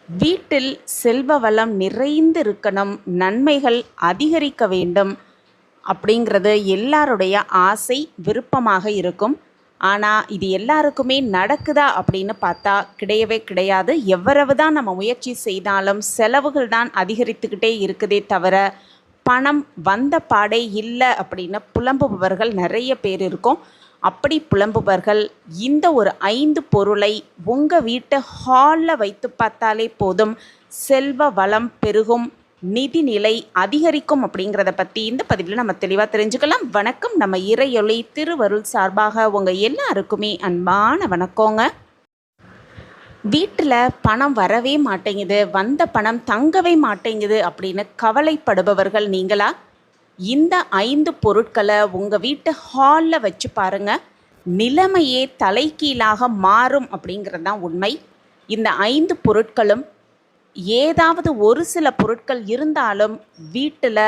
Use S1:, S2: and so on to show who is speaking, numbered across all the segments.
S1: வீட்டில் செல்வ வளம் நிறைந்து இருக்கணும், நன்மைகள் அதிகரிக்க வேண்டும் அப்படிங்கிறது எல்லாருடைய ஆசை, விருப்பமாக இருக்கும். ஆனால் இது எல்லாருக்குமே நடக்குதா அப்படின்னு பார்த்தா கிடையவே கிடையாது. எவ்வளவு தான் நம்ம முயற்சி செய்தாலும் செலவுகள் தான் அதிகரித்துக்கிட்டே இருக்குதே தவிர பணம் வந்த பாடே இல்லை அப்படின்னு புலம்புபவர்கள் நிறைய பேர் இருக்கும். அப்படி புலம்புபவர்கள் இந்த ஒரு 5 பொருளை உங்கள் வீட்டு ஹாலில் வைத்து பார்த்தாலே போதும், செல்வ வளம் பெருகும், நிதிநிலை அதிகரிக்கும் அப்படிங்கிறத பற்றி இந்த பதிவில் நம்ம தெளிவாக தெரிஞ்சுக்கலாம். வணக்கம். நம்ம இறையொளி திருவருள் சார்பாக உங்கள் எல்லாருக்குமே அன்பான வணக்கங்க. வீட்டில் பணம் வரவே மாட்டேங்குது, வந்த பணம் தங்கவே மாட்டேங்குது அப்படின்னு கவலைப்படுபவர்கள் நீங்களா? இந்த 5 பொருட்களை உங்கள் வீட்டு ஹாலில் வச்சு பாருங்கள், நிலைமையே தலைகீழாக மாறும் அப்படிங்கிறது தான் உண்மை. இந்த 5 பொருட்களும் ஏதாவது ஒரு சில பொருட்கள் இருந்தாலும் வீட்டில்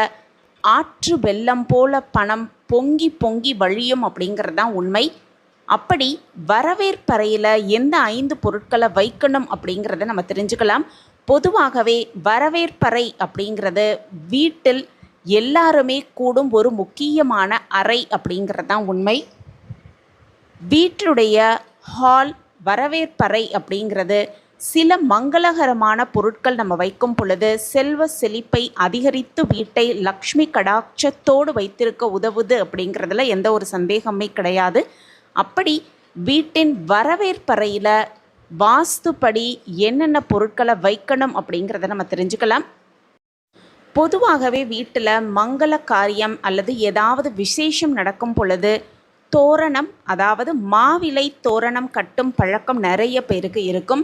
S1: ஆற்று வெள்ளம் போல பணம் பொங்கி பொங்கி வழியும் அப்படிங்கிறது தான் உண்மை. அப்படி வரவேற்பறையில் எந்த 5 பொருட்களை வைக்கணும் அப்படிங்கிறத நம்ம தெரிஞ்சுக்கலாம். பொதுவாகவே வரவேற்பறை அப்படிங்கிறது வீட்டில் எல்லாருமே கூடும் ஒரு முக்கியமான அறை அப்படிங்கிறது தான் உண்மை. வீட்டுடைய ஹால் வரவேற்பறை அப்படிங்கிறது சில மங்களகரமான பொருட்கள் நம்ம வைக்கும் பொழுது செல்வ செழிப்பை அதிகரித்து வீட்டை லக்ஷ்மி கடாட்சத்தோடு வைத்திருக்க உதவுது அப்படிங்கிறதுல எந்த ஒரு சந்தேகமே கிடையாது. அப்படி வீட்டின் வரவேற்பறையில் வாஸ்துப்படி என்னென்ன பொருட்களை வைக்கணும் அப்படிங்கிறத நம்ம தெரிஞ்சுக்கலாம். பொதுவாகவே வீட்டில் மங்கள காரியம் அல்லது ஏதாவது விசேஷம் நடக்கும் பொழுது தோரணம், அதாவது மாவிலை தோரணம் கட்டும் பழக்கம் நிறைய பேருக்கு இருக்கும்.